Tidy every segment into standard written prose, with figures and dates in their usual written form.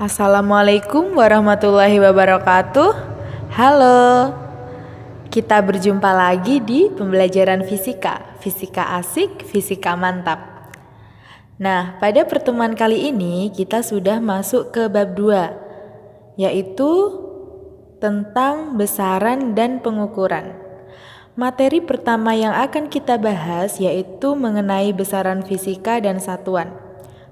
Assalamualaikum warahmatullahi wabarakatuh. Halo, kita berjumpa lagi di pembelajaran fisika. Fisika asik, fisika mantap. Nah, pada pertemuan kali ini kita sudah masuk ke bab 2, yaitu tentang besaran dan pengukuran. Materi pertama yang akan kita bahas yaitu mengenai besaran fisika dan satuan.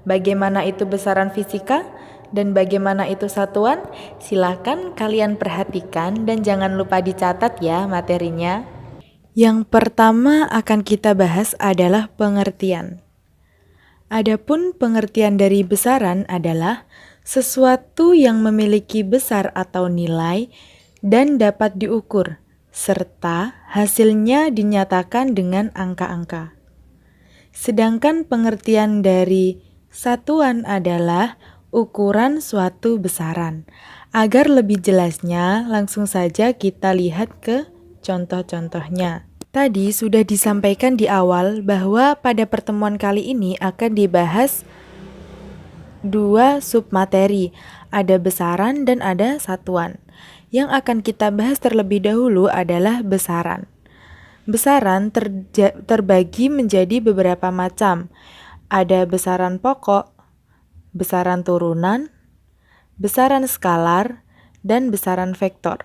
Bagaimana itu besaran fisika dan bagaimana itu satuan? Silakan kalian perhatikan dan jangan lupa dicatat ya materinya. Yang pertama akan kita bahas adalah pengertian. Adapun pengertian dari besaran adalah sesuatu yang memiliki besar atau nilai dan dapat diukur, serta hasilnya dinyatakan dengan angka-angka. Sedangkan pengertian dari satuan adalah ukuran suatu besaran. Agar lebih jelasnya, langsung saja kita lihat ke contoh-contohnya. Tadi sudah disampaikan di awal bahwa pada pertemuan kali ini akan dibahas dua submateri, ada besaran dan ada satuan. Yang akan kita bahas terlebih dahulu adalah besaran. Besaran terbagi menjadi beberapa macam. Ada besaran pokok, besaran turunan, besaran skalar, dan besaran vektor.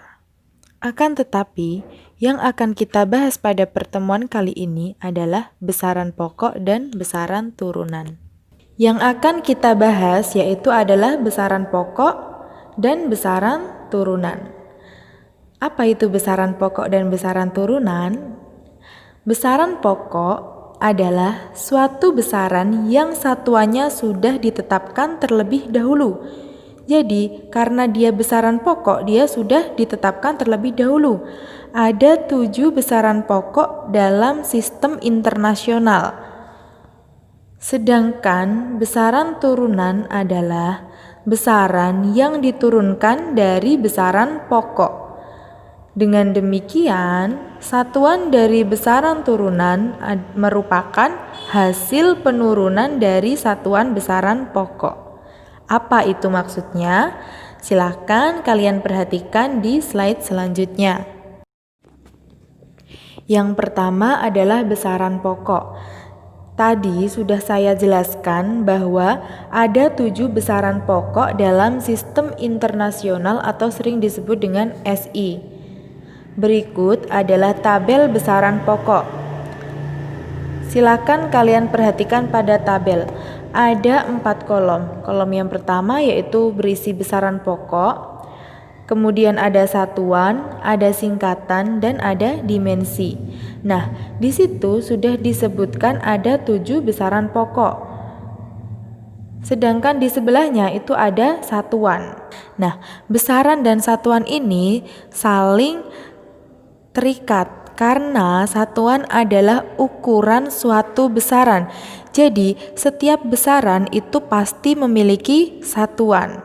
Akan tetapi, yang akan kita bahas pada pertemuan kali ini adalah besaran pokok dan besaran turunan. Yang akan kita bahas yaitu adalah besaran pokok dan besaran turunan. Apa itu besaran pokok dan besaran turunan? Besaran pokok adalah suatu besaran yang satuannya sudah ditetapkan terlebih dahulu. Jadi, karena dia besaran pokok, dia sudah ditetapkan terlebih dahulu. Ada 7 besaran pokok dalam sistem internasional. Sedangkan besaran turunan adalah besaran yang diturunkan dari besaran pokok. Dengan demikian, satuan dari besaran turunan merupakan hasil penurunan dari satuan besaran pokok. Apa itu maksudnya? Silahkan kalian perhatikan di slide selanjutnya. Yang pertama adalah besaran pokok. Tadi sudah saya jelaskan bahwa ada 7 besaran pokok dalam sistem internasional atau sering disebut dengan SI. Berikut adalah tabel besaran pokok. Silakan kalian perhatikan pada tabel. Ada 4 kolom. Kolom yang pertama yaitu berisi besaran pokok. Kemudian ada satuan, ada singkatan, dan ada dimensi. Nah, di situ sudah disebutkan ada 7 besaran pokok. Sedangkan di sebelahnya itu ada satuan. Nah, besaran dan satuan ini saling terikat karena satuan adalah ukuran suatu besaran. Jadi, setiap besaran itu pasti memiliki satuan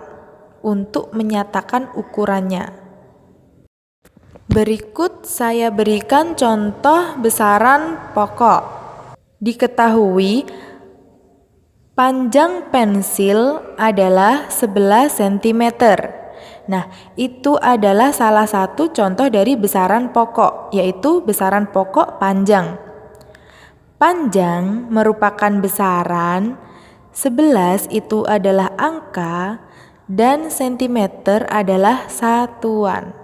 untuk menyatakan ukurannya. Berikut saya berikan contoh besaran pokok. Diketahui panjang pensil adalah 11 cm. Nah, itu adalah salah satu contoh dari besaran pokok, yaitu besaran pokok panjang. Panjang merupakan besaran, 11 itu adalah angka, dan sentimeter adalah satuan.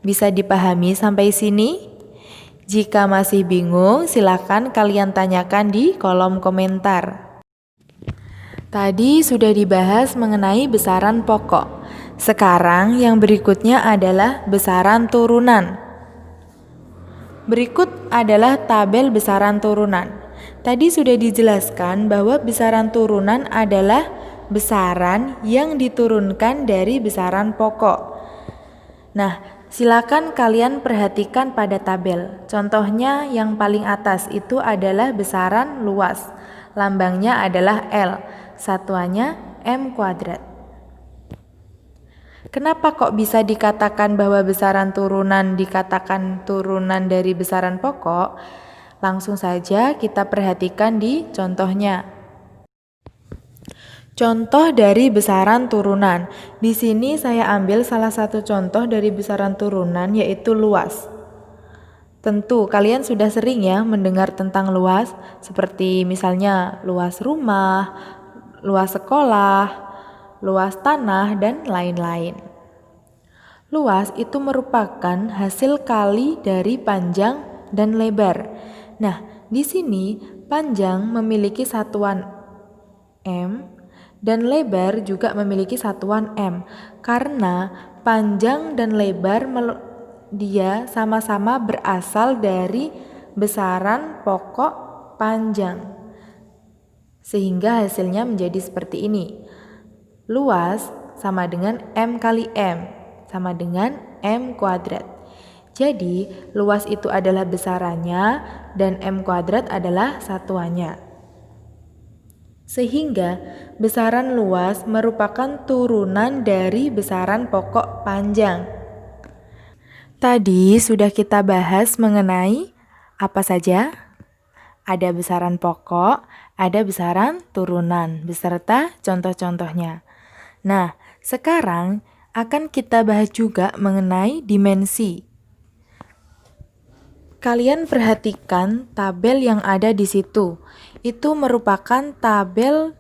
Bisa dipahami sampai sini? Jika masih bingung, silakan kalian tanyakan di kolom komentar. Tadi sudah dibahas mengenai besaran pokok. Sekarang yang berikutnya adalah besaran turunan. Berikut adalah tabel besaran turunan. Tadi sudah dijelaskan bahwa besaran turunan adalah besaran yang diturunkan dari besaran pokok. Nah, silakan kalian perhatikan pada tabel. Contohnya yang paling atas itu adalah besaran luas. Lambangnya adalah L, satuannya M². Kenapa kok bisa dikatakan bahwa besaran turunan dikatakan turunan dari besaran pokok? Langsung saja kita perhatikan di contohnya. Contoh dari besaran turunan. Di sini saya ambil salah satu contoh dari besaran turunan, yaitu luas. Tentu kalian sudah sering ya mendengar tentang luas, seperti misalnya luas rumah, luas sekolah, luas tanah, dan lain-lain. Luas itu merupakan hasil kali dari panjang dan lebar. Nah, di sini panjang memiliki satuan M dan lebar juga memiliki satuan M, karena panjang dan lebar dia sama-sama berasal dari besaran pokok panjang, sehingga hasilnya menjadi seperti ini. Luas sama dengan M kali M, sama dengan M kuadrat. Jadi, luas itu adalah besarannya dan M kuadrat adalah satuannya. Sehingga besaran luas merupakan turunan dari besaran pokok panjang. Tadi sudah kita bahas mengenai apa saja? Ada besaran pokok, ada besaran turunan, beserta contoh-contohnya. Nah, sekarang akan kita bahas juga mengenai dimensi. Kalian perhatikan tabel yang ada di situ. Itu merupakan tabel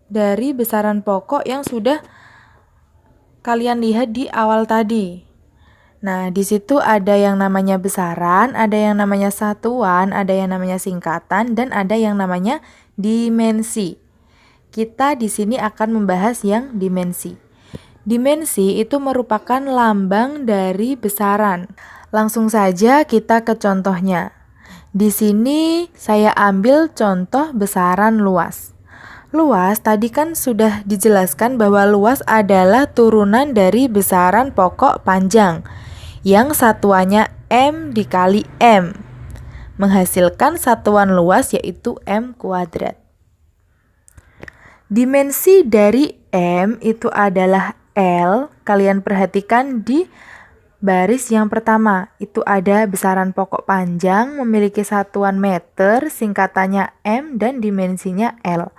dari besaran pokok yang sudah kalian lihat di awal tadi. Nah, di situ ada yang namanya besaran, ada yang namanya satuan, ada yang namanya singkatan, dan ada yang namanya dimensi. Kita di sini akan membahas yang dimensi. Dimensi itu merupakan lambang dari besaran. Langsung saja kita ke contohnya. Di sini saya ambil contoh besaran luas. Luas tadi kan sudah dijelaskan bahwa luas adalah turunan dari besaran pokok panjang yang satuannya M dikali M, menghasilkan satuan luas yaitu M kuadrat. Dimensi dari M itu adalah L. Kalian perhatikan di baris yang pertama, itu ada besaran pokok panjang memiliki satuan meter, singkatannya M dan dimensinya L.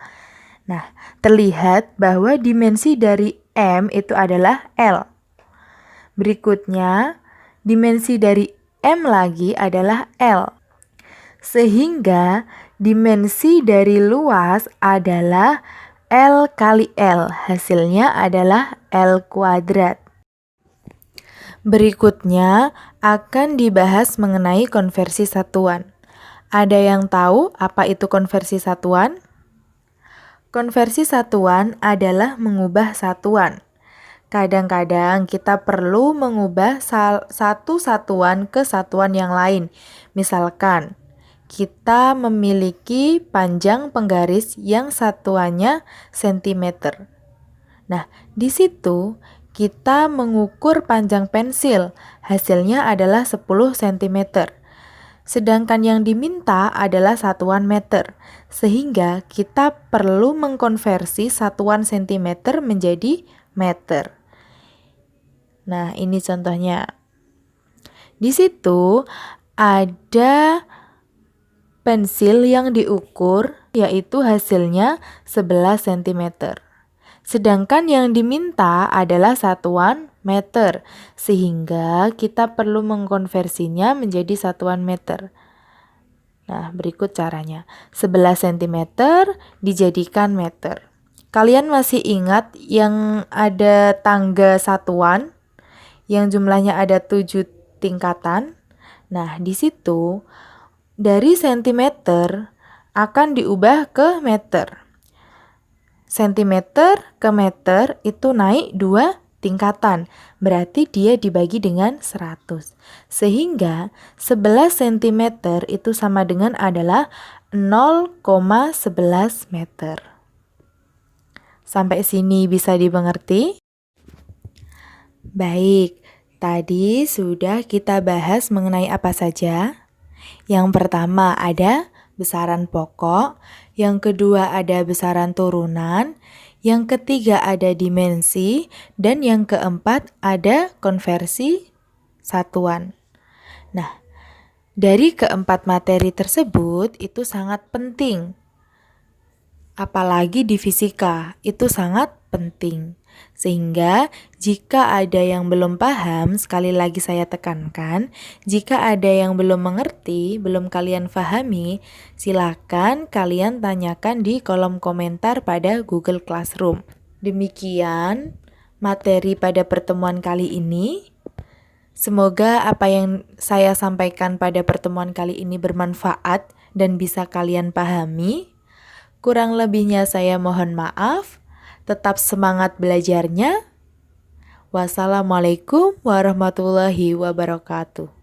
Nah, terlihat bahwa dimensi dari M itu adalah L. Berikutnya, dimensi dari M lagi adalah L. Sehingga dimensi dari luas adalah L kali L. Hasilnya adalah L kuadrat. Berikutnya akan dibahas mengenai konversi satuan. Ada yang tahu apa itu konversi satuan? Konversi satuan adalah mengubah satuan. Kadang-kadang kita perlu mengubah satu satuan ke satuan yang lain. Misalkan, kita memiliki panjang penggaris yang satuannya sentimeter. Nah, di situ kita mengukur panjang pensil, hasilnya adalah 10 cm. Sedangkan yang diminta adalah satuan meter, sehingga kita perlu mengkonversi satuan sentimeter menjadi meter. Nah, ini contohnya. Di situ ada pensil yang diukur, yaitu hasilnya 11 cm. Sedangkan yang diminta adalah satuan meter, sehingga kita perlu mengkonversinya menjadi satuan meter. Nah, berikut caranya. 11 cm dijadikan meter. Kalian masih ingat yang ada tangga satuan, yang jumlahnya ada 7 tingkatan? Nah, di situ dari sentimeter akan diubah ke meter. Sentimeter ke meter itu naik 2 tingkatan, berarti dia dibagi dengan 100. Sehingga 11 cm itu sama dengan adalah 0,11 meter. Sampai sini bisa dimengerti? Baik, tadi sudah kita bahas mengenai apa saja. Yang pertama ada besaran pokok, yang kedua ada besaran turunan, yang ketiga ada dimensi, dan yang keempat ada konversi satuan. Nah, dari keempat materi tersebut itu sangat penting. Apalagi di fisika, itu sangat penting. Sehingga jika ada yang belum paham, sekali lagi saya tekankan, jika ada yang belum mengerti, belum kalian pahami, silakan kalian tanyakan di kolom komentar pada Google Classroom. Demikian materi pada pertemuan kali ini. Semoga apa yang saya sampaikan pada pertemuan kali ini bermanfaat dan bisa kalian pahami. Kurang lebihnya saya mohon maaf. Tetap semangat belajarnya. Wassalamualaikum warahmatullahi wabarakatuh.